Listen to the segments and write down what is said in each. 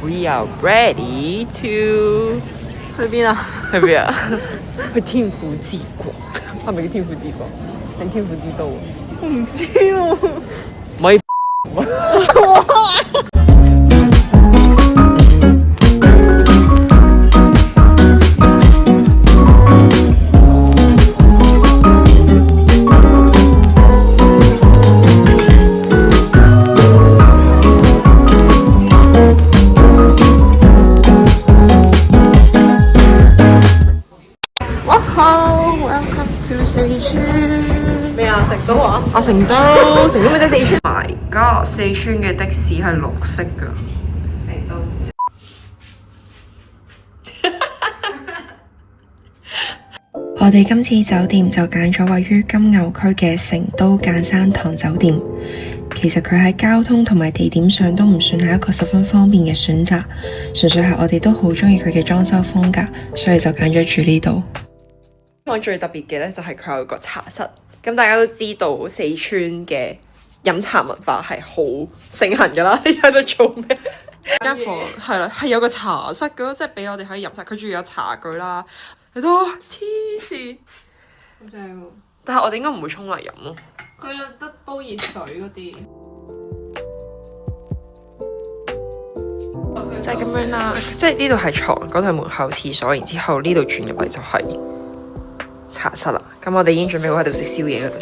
We are ready to 去邊啊？去邊啊？去天府之國，係咪叫天府之國？定天府之都？我唔知喎。唔可以。Welcome to 四川。咩啊？成都啊？啊，成都咪即係四川。My God，四川嘅的士係綠色㗎。成都。我哋今次酒店就揀咗位於金牛區嘅成都諫山堂酒店。其實佢喺交通同埋地點上都唔算係一個十分方便嘅選擇，純粹係我哋都好中意佢嘅裝修風格，所以就揀咗住呢度。我最特別嘅咧就係佢有個茶室，咁大家都知道四川嘅飲茶文化係好盛行㗎啦，喺度做咩？間房係啦，係有個茶室㗎，即係俾我哋可以飲茶。佢仲要有茶具啦，你都黐線，好正喎！但係我哋應該唔會沖嚟飲咯。佢有得煲熱水嗰啲。就係咁樣啦，即係呢度係床，嗰度係門口廁所，然之後呢度轉入嚟就係茶室啦。咁我哋已經準備好喺度食宵夜嗰度，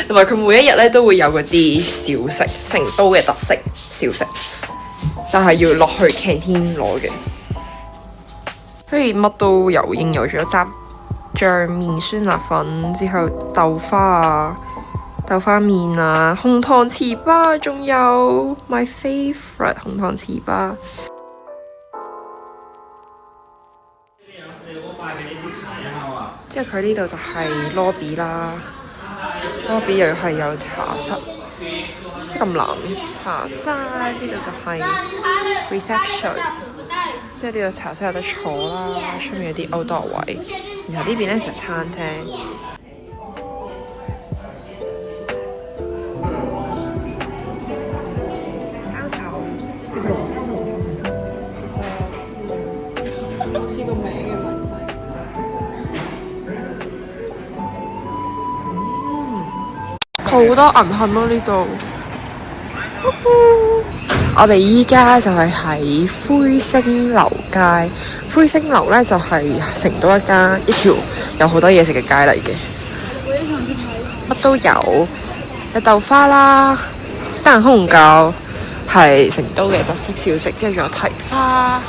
同埋佢每一日咧都會有嗰啲小食，成都嘅特色小食，就係要落去 canteen 攞嘅。所以乜都有應有，仲有雜醬麵、酸辣粉，之後豆花啊、豆花麵啊、紅糖糍粑，仲有 my favourite 紅糖糍粑。之後佢呢度就係 lobby 啦 ，lobby 又係有茶室，咁難嘅茶室呢度就係 reception， 即係呢度茶室有得坐啦，出面有啲 outdoor 位，然後呢邊咧就係餐廳。好似個名嘅問題。好多銀杏咯呢度。我哋依家就係喺灰星樓街，灰星樓咧就係成都一條有好多嘢食嘅街嚟嘅，乜都有，有豆花啦、蛋烘餃係成都嘅特色小食，之後仲有蹄花。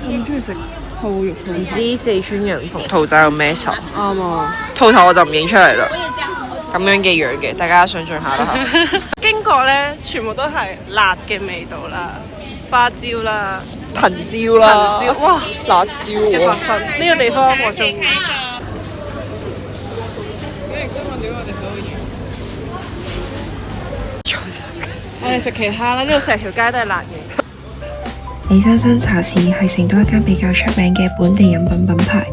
我唔中意食兔肉。唔知四川人同兔仔有咩仇？啱啊！兔頭我就唔影出嚟啦，咁樣嘅樣嘅，大家想象下啦嚇。經過咧，全部都係辣嘅味道啦，花椒啦、藤椒啦，藤椒，哇，辣椒100分。呢個地方我中意。我哋食其他啦，呢度成條街都係辣嘢。李珊珊茶肆係成都一間比較出名嘅本地飲品品牌，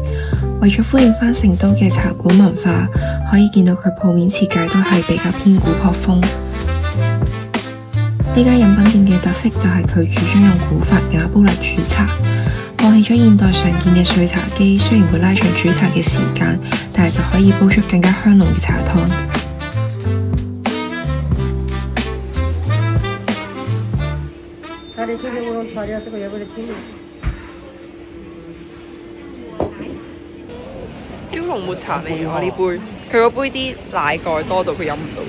為咗呼應翻成都嘅茶館文化，可以見到佢鋪面設計都係比較偏古樸風。呢間飲品店嘅特色就係佢主張用古法瓦煲嚟煮茶，放棄咗現代常見嘅碎茶機，雖然會拉長煮茶嘅時間，但係就可以煲出更加香濃嘅茶湯。焦龍抹茶味我呢杯，佢嗰杯啲奶蓋多到佢飲唔到。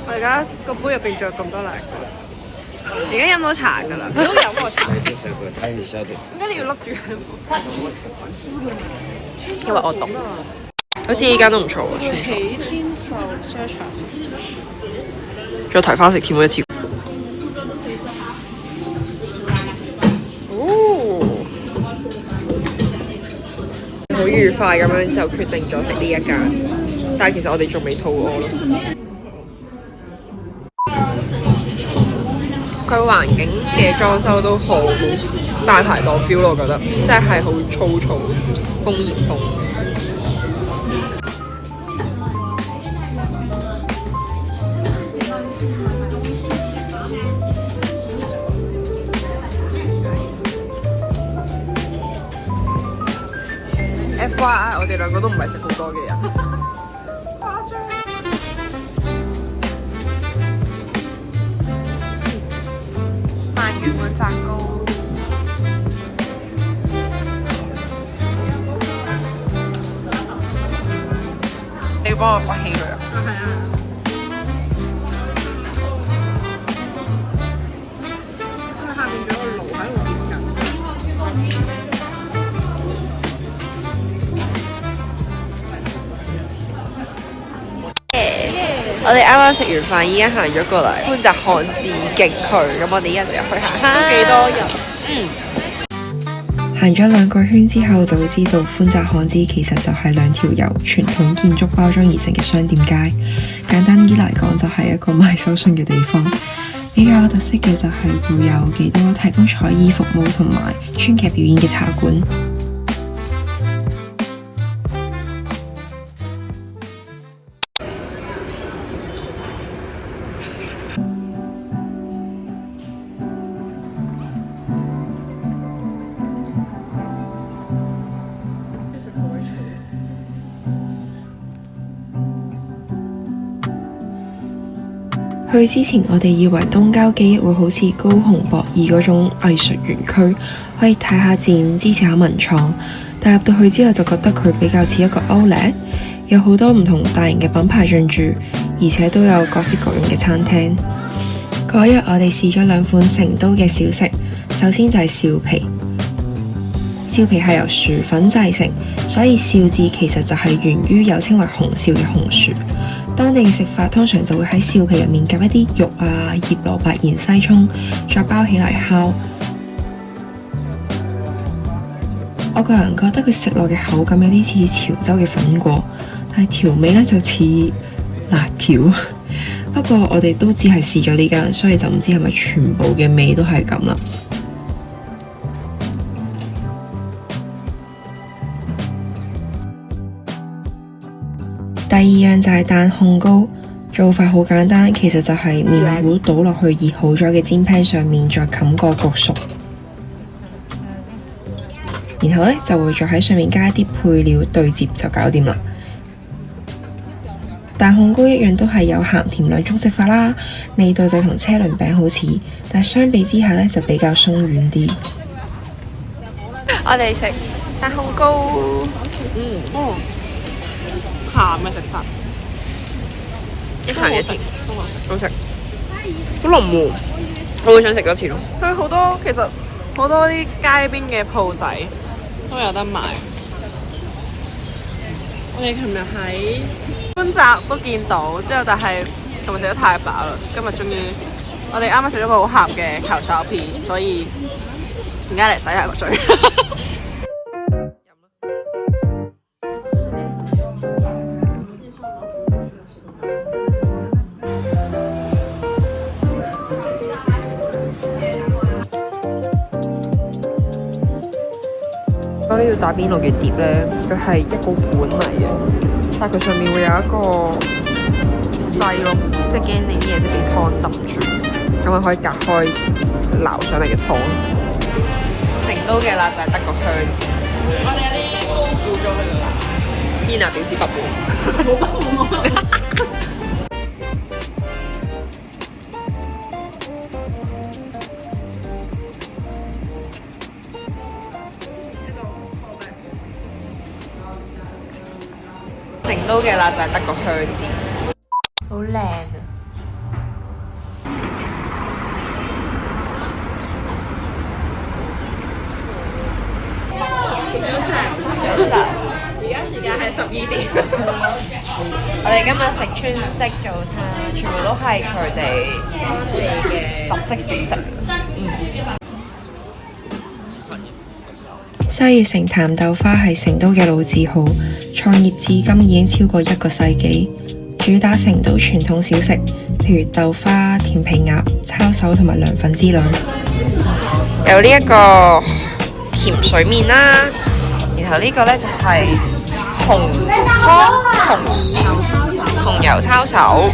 我而家個杯入邊仲有咁多奶蓋，而家飲到茶㗎啦，你都飲過茶？點解你要笠住佢？因為我懂，好似呢間都唔錯喎。喜天壽雙茶食，仲有提花食添喎一次。好愉快咁樣就決定咗食呢一間，但係其實我哋仲未肚餓咯。佢環境嘅裝修都好大排檔 feel 咯，我覺得，即係好粗糙工業風。哇！我哋兩個都唔係食好多嘅人。誇張。鰻魚燴發糕。你要幫我拔起佢啊？係啊。佢下面仲有個爐喺度熱緊。我哋啱啱食完飯，依家行咗過嚟寬窄漢字徑區，咁我哋依家就入去行下。都幾多人？行咗2個圈之後，就會知道寬窄漢字其實就係2條由傳統建築包裝而成嘅商店街。簡單啲嚟講，就係一個賣手信嘅地方。比較有特色嘅就係會有幾多提供彩衣服務同埋川劇表演嘅茶館。去之前，我哋以為東郊記憶會好似高雄博爾嗰種藝術園區，可以睇下展、支持下文創。但入到去之後，就覺得佢比較似一個 Outlet， 有好多唔同大型嘅品牌進駐，而且都有各式各樣嘅餐廳。嗰日我哋試咗2款成都嘅小食，首先就係笑皮。笑皮係由薯粉製成，所以笑字其實就係源於有稱為紅笑嘅紅薯。當地嘅食法通常就會喺笑皮入面夾一啲肉啊、醃蘿蔔、芫茜葱，再包起嚟烤。我個人覺得佢食落嘅口感有啲似潮州嘅粉果，但係調味呢就似辣條。不過我哋都只係試咗呢間，所以就唔知係咪全部嘅味都係咁啦。第2樣就係蛋烘糕，做法好簡單，其實就係麵糊倒落去熱好咗嘅煎 pan 上面，再冚個焗熟，然後呢就會再喺上面加啲配料對接就搞掂啦。蛋烘糕一樣都係有鹹甜2種食法啦，味道就同車輪餅好似，但相比之下呢就比較鬆軟啲。我哋食蛋烘糕，鹹嘅食法，一鹹一甜，都好食。好食，好濃喎，我會想食多次咯。佢好多其實好多啲街邊嘅鋪仔都有得賣。我哋琴日喺寬窄都見到，之後但係琴日食得太飽啦，今日終於我哋啱啱食咗個好鹹嘅球炒片，所以而家嚟洗下個嘴。我呢度打邊爐嘅碟咧，佢係一個碗嚟嘅，但係佢上面會有一個篩咯，即係驚你啲嘢即係俾湯浸住，咁啊可以隔開撈上嚟嘅湯。成都嘅辣就係得個香字。我哋有啲高估咗佢啦。邊啊表示不滿？冇不滿。成都嘅辣就係得個香字，好靚啊！早晨，而家時間係12點。我哋今日食川式早餐，全部都係佢哋嘅特色小食。西悅城譚豆花係成都嘅老字號，創業至今已經超過1個世紀，主打成都傳統小食，譬如豆花、甜皮鴨、抄手同埋涼粉之類。有呢一個甜水麵啦，然後呢個呢就係紅油抄手，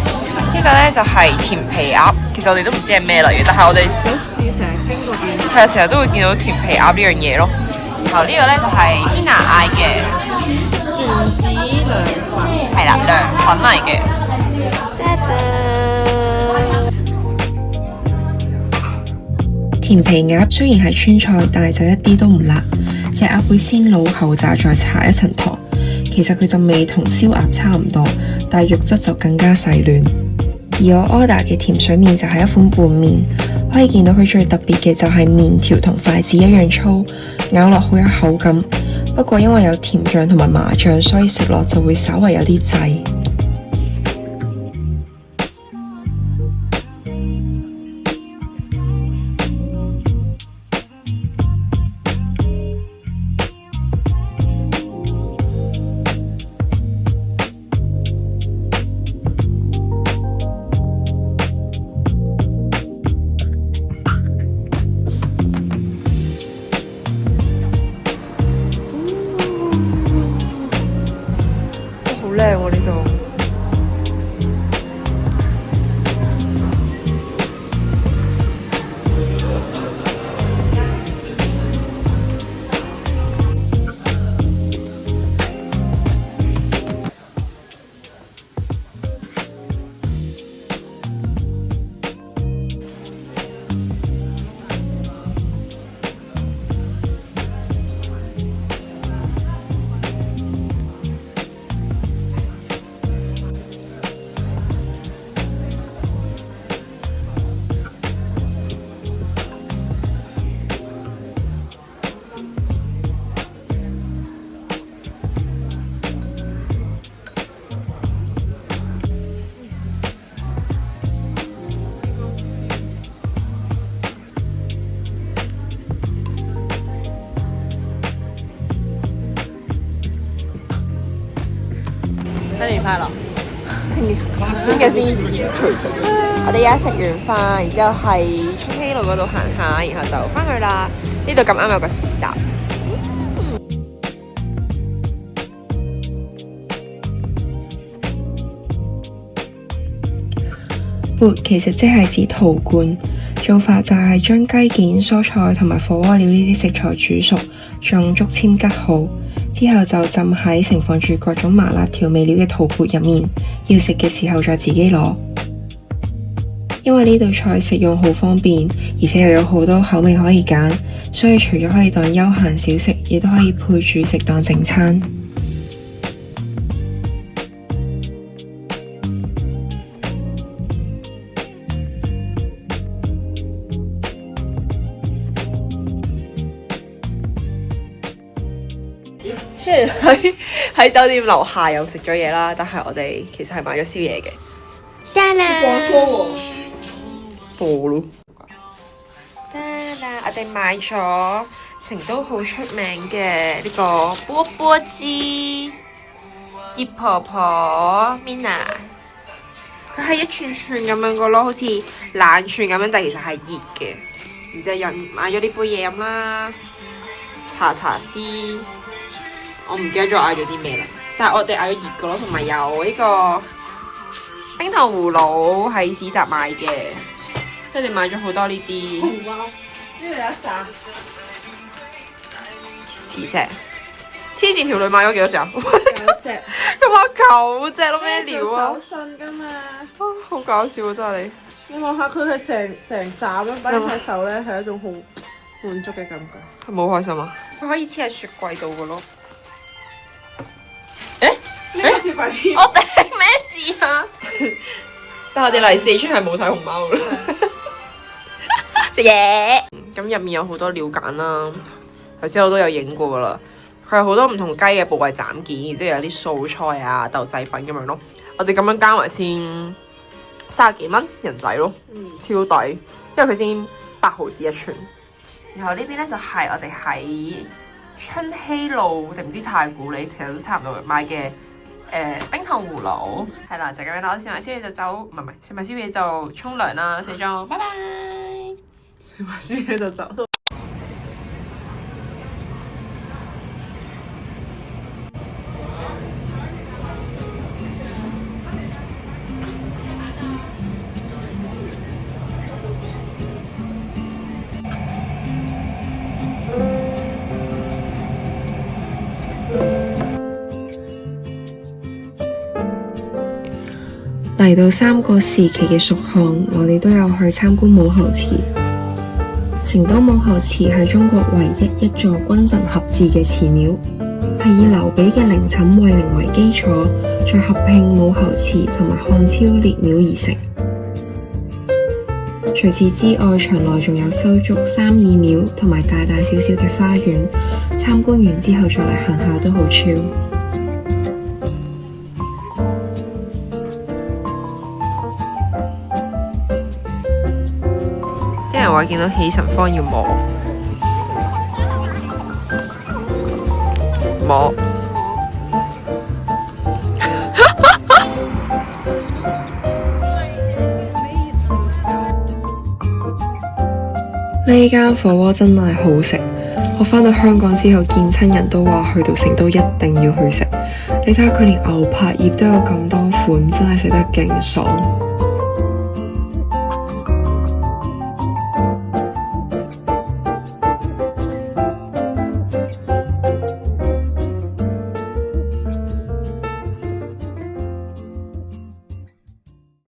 呢個呢就係甜皮鴨。其實我哋都唔知係咩嚟嘅，但係我哋小試成日經過見到，係啊，成日都會見到甜皮鴨呢樣嘢咯。然後呢個呢就係 Tina 嗌嘅係啦，涼粉嚟嘅。甜皮鴨雖然係川菜，但係就一啲都唔辣。隻鴨會先滷後炸，再搽一層糖。其實佢陣味同燒鴨差唔多，但係肉質就更加細嫩。而我 order 嘅甜水麵就係一款拌麵，可以見到佢最特別嘅就係麵條同筷子一樣粗，咬落好有口感。不過因為有甜醬同埋麻醬，所以食落就會稍為有啲滯。好靚喎呢度。新年快樂！聽日先除夕。我哋而家食完飯，然之後係春熙路嗰度行下，然後就翻去啦。呢度咁啱有個市集。缽其實即係指陶罐，做法就係將雞件、蔬菜同埋火鍋料呢啲食材煮熟，再用竹籤吉好，之後就浸喺盛放住各種麻辣調味料嘅陶缽入面，要食嘅時候再自己攞。因為呢道菜食用好方便，而且又有好多口味可以揀，所以除咗可以當休閒小食，亦都可以配住食當正餐。雖然喺酒店樓下又食咗嘢啦，但係我哋其實係買咗宵夜嘅。得啦，播咯。得啦，我哋買咗成都好出名嘅呢個波波雞葉婆婆 Mina， 佢係一串串咁樣個咯，好似冷串咁樣，但其實係熱嘅。然之後又買咗呢杯嘢飲啦，茶絲。我唔記得咗嗌咗啲咩啦，但係我哋嗌咗熱嘅咯，同埋有呢個冰糖葫蘆喺市集買嘅，跟住買咗好多呢啲。哇！呢度有一紮磁石，黐線條女買咗幾多隻啊？有一隻，佢話9隻咯，咩料啊？手信㗎嘛。好搞笑啊！真係你。你望下佢係成紮咁擺喺手咧，係一種好滿足嘅感覺。係咪好開心啊？佢可以黐喺雪櫃度嘅咯。呢個雪櫃添。我哋咩事啊？但係我哋嚟四川係冇睇熊貓嘅。食嘢。咁入面有好多料揀啦，頭先我都有影過噶啦。佢有好多唔同雞嘅部位斬件，即係有啲素菜啊、豆製品咁樣咯。我哋咁樣加埋先30幾蚊人仔咯，超抵，因為佢先8毫子一串。然後呢邊咧就係我哋喺春熙路定唔知太古里，其實都差唔多買嘅冰糖葫蘆，係啦，就咁樣啦。我食埋宵夜就走，唔係食埋宵夜就沖涼啦，卸妝，拜拜。食埋宵夜就走。嚟到3個時期嘅蜀漢，我哋都有去參觀武侯祠。成都武侯祠係中國唯一一座君臣合祀嘅祠廟，係以劉備嘅陵寢衛陵為基礎，再合併武侯祠同埋漢朝列廟而成。除此之外，場內仲有修築三義廟同埋大大小小嘅花園，參觀完之後再嚟行下都好 chill。啲人話見到喜神坊要摸。呢間火鍋真係好食，我返到香港之後見親人都話去到成都一定要去食。你睇下佢連牛柏葉都有咁多款，真係食得勁爽。